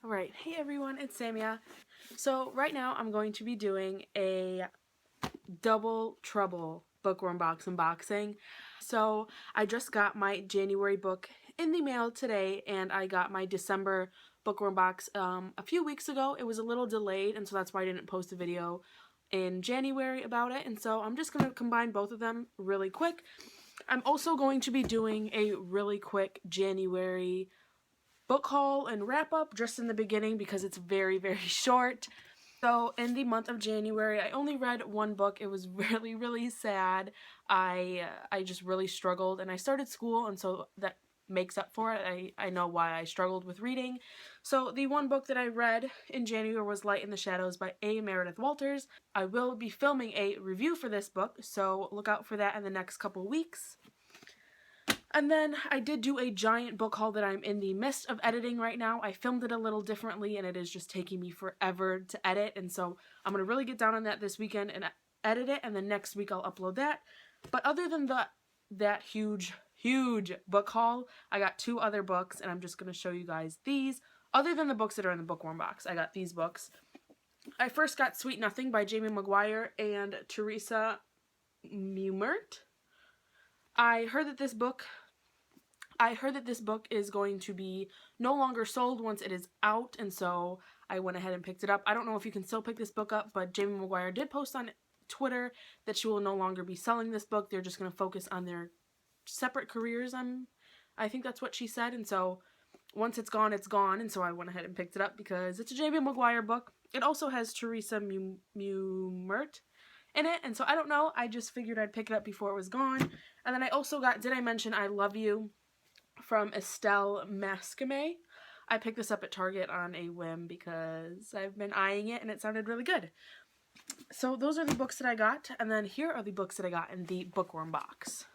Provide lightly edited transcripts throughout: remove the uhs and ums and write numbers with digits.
Alright, hey everyone, it's Samia. So right now I'm going to be doing a double trouble bookworm box unboxing. So I just got my January book in the mail today, and I got my December bookworm box a few weeks ago. It was a little delayed, and so that's why I didn't post a video in January about it, and so I'm just going to combine both of them really quick. I'm also going to be doing a really quick January book haul and wrap up just in the beginning because it's very, very short. So in the month of January, I only read one book. It was really, really sad. I just really struggled, and I started school, and so that makes up for it. I know why I struggled with reading. So the one book that I read in January was Light in the Shadows by A. Meredith Walters. I will be filming a review for this book, so look out for that in the next couple weeks. And then I did do a giant book haul that I'm in the midst of editing right now. I filmed it a little differently, and it is just taking me forever to edit, and so I'm going to really get down on that this weekend and edit it, and then next week I'll upload that. But other than that huge book haul, I got two other books, and I'm just going to show you guys these. Other than the books that are in the bookworm box, I got these books. I first got Sweet Nothing by Jamie McGuire and Teresa Mumert. I heard that this book is going to be no longer sold once it is out, and so I went ahead and picked it up. I don't know if you can still pick this book up, but Jamie McGuire did post on Twitter that she will no longer be selling this book. They're just going to focus on their separate careers. I think that's what she said, and so once it's gone, and so I went ahead and picked it up because it's a Jamie McGuire book. It also has Teresa Mumert in it, and so I don't know. I just figured I'd pick it up before it was gone. And then I also got Did I Mention I Love You from Estelle Mascame. I picked this up at Target on a whim because I've been eyeing it and it sounded really good. So those are the books that I got, and then here are the books that I got in the bookworm box.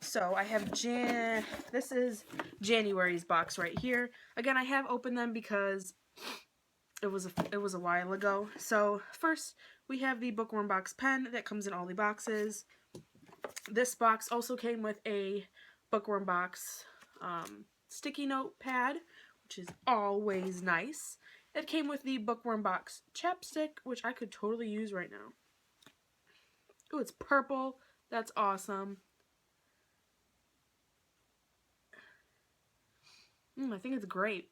So I have this is January's box right here. Again, I have opened them because it was a while ago. So first we have the bookworm box pen that comes in all the boxes. This box also came with a bookworm box sticky note pad, which is always nice. It came with the bookworm box chapstick, which I could totally use right now. Oh, it's purple. That's awesome. I think it's great.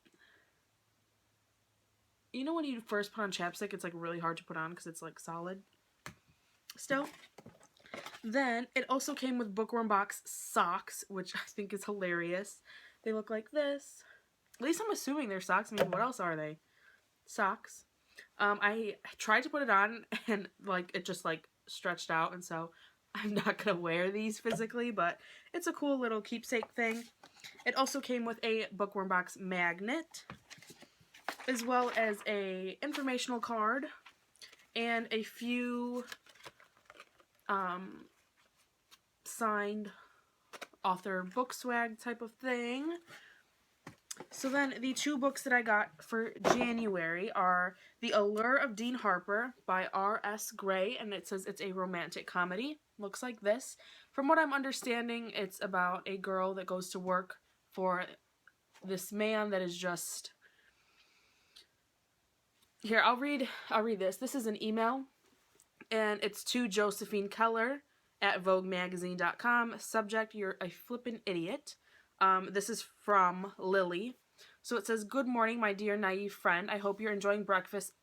You know when you first put on chapstick, it's like really hard to put on because it's like solid still. Then it also came with bookworm box socks, which I think is hilarious. They look like this. At least I'm assuming they're socks. I mean, what else are they? Socks. I tried to put it on and like it just like stretched out, and so I'm not gonna wear these physically, but it's a cool little keepsake thing. It also came with a bookworm box magnet, as well as a informational card and a few signed author book swag type of thing. So then the two books that I got for January are The Allure of Dean Harper by R.S. Gray, and it says it's a romantic comedy. Looks like this. From what I'm understanding, it's about a girl that goes to work for this man that is just... Here, I'll read this. This is an email, and it's to Josephine Keller at VogueMagazine.com. Subject, you're a flippin' idiot. This is from Lily. So it says, Good morning, my dear naive friend. I hope you're enjoying breakfast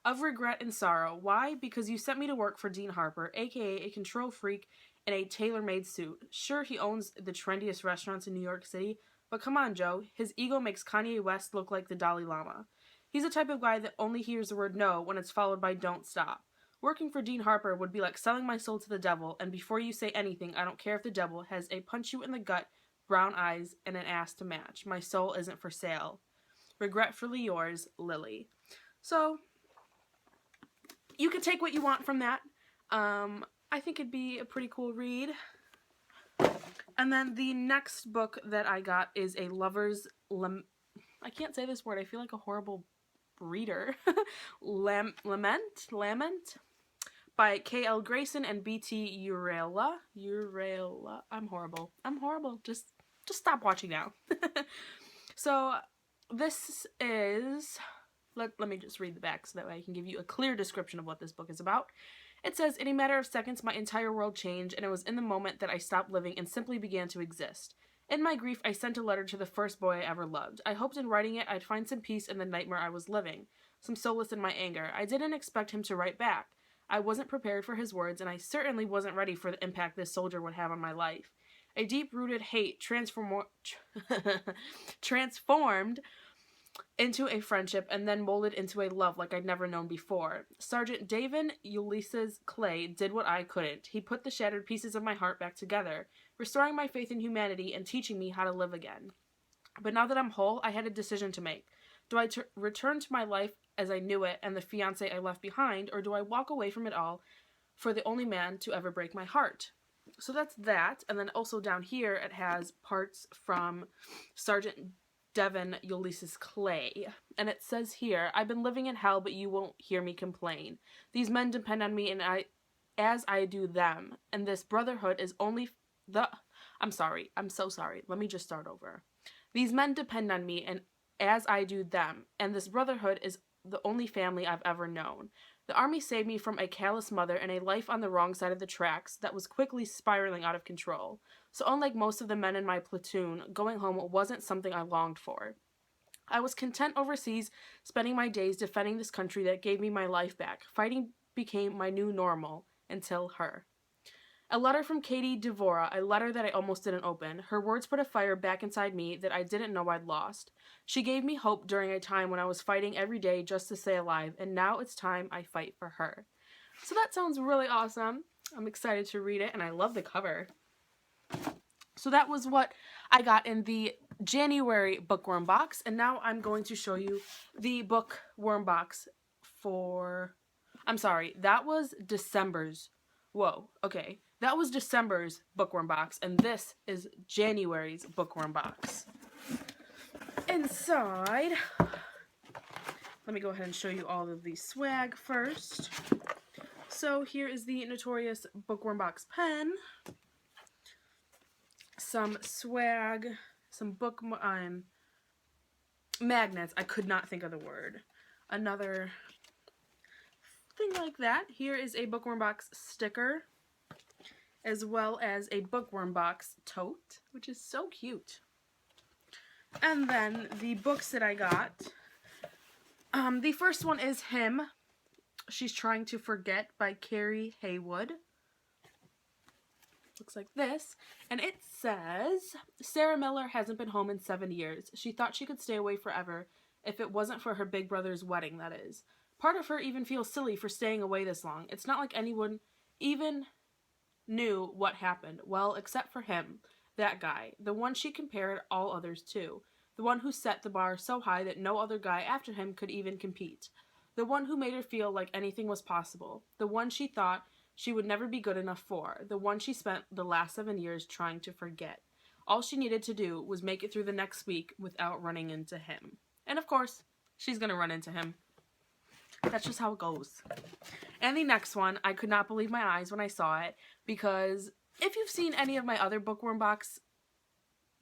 of regret and sorrow. Why? Because you sent me to work for Dean Harper, aka a control freak in a tailor-made suit. Sure, he owns the trendiest restaurants in New York City, but come on, Joe. His ego makes Kanye West look like the Dalai Lama. He's the type of guy that only hears the word no when it's followed by don't stop. Working for Dean Harper would be like selling my soul to the devil, and before you say anything, I don't care if the devil has a punch you in the gut, brown eyes, and an ass to match. My soul isn't for sale. Regretfully yours, Lily. So, you can take what you want from that. I think it'd be a pretty cool read. And then the next book that I got is a lover's I can't say this word. I feel like a horrible reader. Lament by K.L. Grayson and B.T. Urella. I'm horrible. Just stop watching now. So this is, let me just read the back so that way I can give you a clear description of what this book is about. It says, in a matter of seconds, my entire world changed, and it was in the moment that I stopped living and simply began to exist. In my grief, I sent a letter to the first boy I ever loved. I hoped in writing it I'd find some peace in the nightmare I was living, some solace in my anger. I didn't expect him to write back. I wasn't prepared for his words, and I certainly wasn't ready for the impact this soldier would have on my life. A deep-rooted hate transformed into a friendship and then molded into a love like I'd never known before. Sergeant David Ulysses Clay did what I couldn't. He put the shattered pieces of my heart back together, restoring my faith in humanity and teaching me how to live again. But now that I'm whole, I had a decision to make. Do I return to my life as I knew it and the fiancé I left behind, or do I walk away from it all for the only man to ever break my heart? So that's that, and then also down here it has parts from Sergeant Devin Ulysses Clay. And it says here, I've been living in hell, but you won't hear me complain. These men depend on me and as I do them. And this brotherhood is only I'm so sorry. Let me just start over. These men depend on me and as I do them. And this brotherhood is the only family I've ever known. The army saved me from a callous mother and a life on the wrong side of the tracks that was quickly spiraling out of control. So unlike most of the men in my platoon, going home wasn't something I longed for. I was content overseas, spending my days defending this country that gave me my life back. Fighting became my new normal, until her. A letter from Katie Devora, a letter that I almost didn't open. Her words put a fire back inside me that I didn't know I'd lost. She gave me hope during a time when I was fighting every day just to stay alive, and now it's time I fight for her. So that sounds really awesome. I'm excited to read it, and I love the cover. So that was what I got in the January Bookworm box, and now I'm going to show you the Bookworm box for... I'm sorry, that was December's... Whoa, okay. That was December's Bookworm box, and this is January's Bookworm box. Inside, let me go ahead and show you all of the swag first. So here is the notorious Bookworm box pen, some swag, some book magnets. I could not think of the word. Another thing like that. Here is a Bookworm box sticker, as well as a Bookworm box tote, which is so cute. And then the books that I got. The first one is Him. She's Trying to Forget by Carrie Haywood. Looks like this. And it says, Sarah Miller hasn't been home in 7 years. She thought she could stay away forever if it wasn't for her big brother's wedding, that is. Part of her even feels silly for staying away this long. It's not like anyone even knew what happened. Well, except for him. That guy. The one she compared all others to. The one who set the bar so high that no other guy after him could even compete. The one who made her feel like anything was possible. The one she thought she would never be good enough for. The one she spent the last 7 years trying to forget. All she needed to do was make it through the next week without running into him. And of course, she's gonna run into him. That's just how it goes. And the next one, I could not believe my eyes when I saw it, because if you've seen any of my other Bookworm box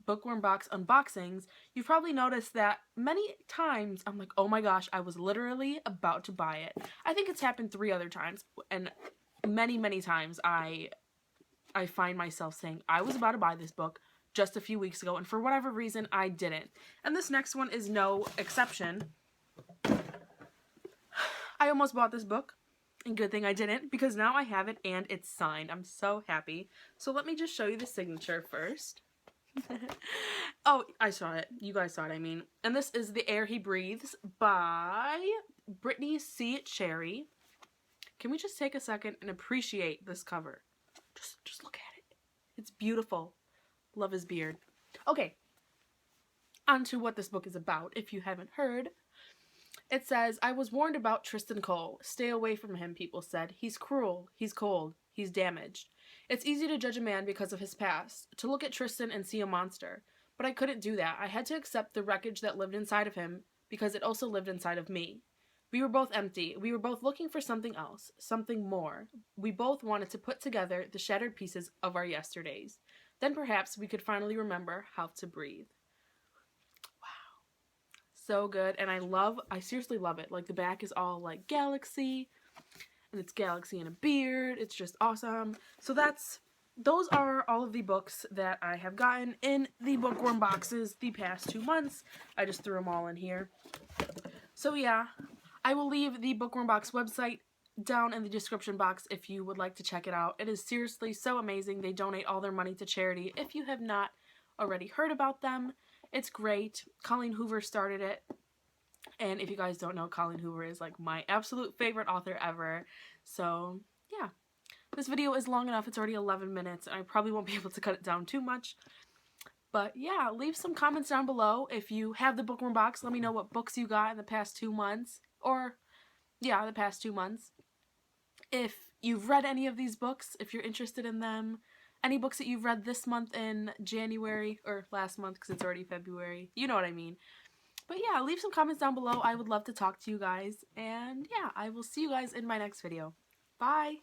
unboxings, you've probably noticed that many times I'm like, oh my gosh, I was literally about to buy it. I think it's happened 3 other times, and many times I find myself saying, I was about to buy this book just a few weeks ago, and for whatever reason, I didn't. And this next one is no exception. I almost bought this book, and good thing I didn't, because now I have it and it's signed. I'm so happy. So let me just show you the signature first. Oh, I saw it. You guys saw it, I mean. And this is The Air He Breathes by Brittany C. Cherry. Can we just take a second and appreciate this cover? Just look at it. It's beautiful. Love his beard. Okay, on to what this book is about, if you haven't heard. It says, I was warned about Tristan Cole. Stay away from him, people said. He's cruel. He's cold. He's damaged. It's easy to judge a man because of his past, to look at Tristan and see a monster. But I couldn't do that. I had to accept the wreckage that lived inside of him because it also lived inside of me. We were both empty. We were both looking for something else, something more. We both wanted to put together the shattered pieces of our yesterdays. Then perhaps we could finally remember how to breathe. Wow. So good, and I seriously love it. Like, the back is all like galaxy, and it's Galaxy in a beard. It's just awesome. So those are all of the books that I have gotten in the Bookworm boxes the past 2 months. I just threw them all in here. So yeah, I will leave the Bookworm box website down in the description box if you would like to check it out. It is seriously so amazing. They donate all their money to charity. If you have not already heard about them, it's great. Colleen Hoover started it. And if you guys don't know, Colleen Hoover is like my absolute favorite author ever. So yeah, this video is long enough. It's already 11 minutes. And I probably won't be able to cut it down too much. But yeah, leave some comments down below. If you have the Bookworm box, let me know what books you got in the past 2 months. Or, yeah, the past 2 months. If you've read any of these books, if you're interested in them. Any books that you've read this month in January, or last month because it's already February. You know what I mean. But yeah, leave some comments down below. I would love to talk to you guys. And yeah, I will see you guys in my next video. Bye!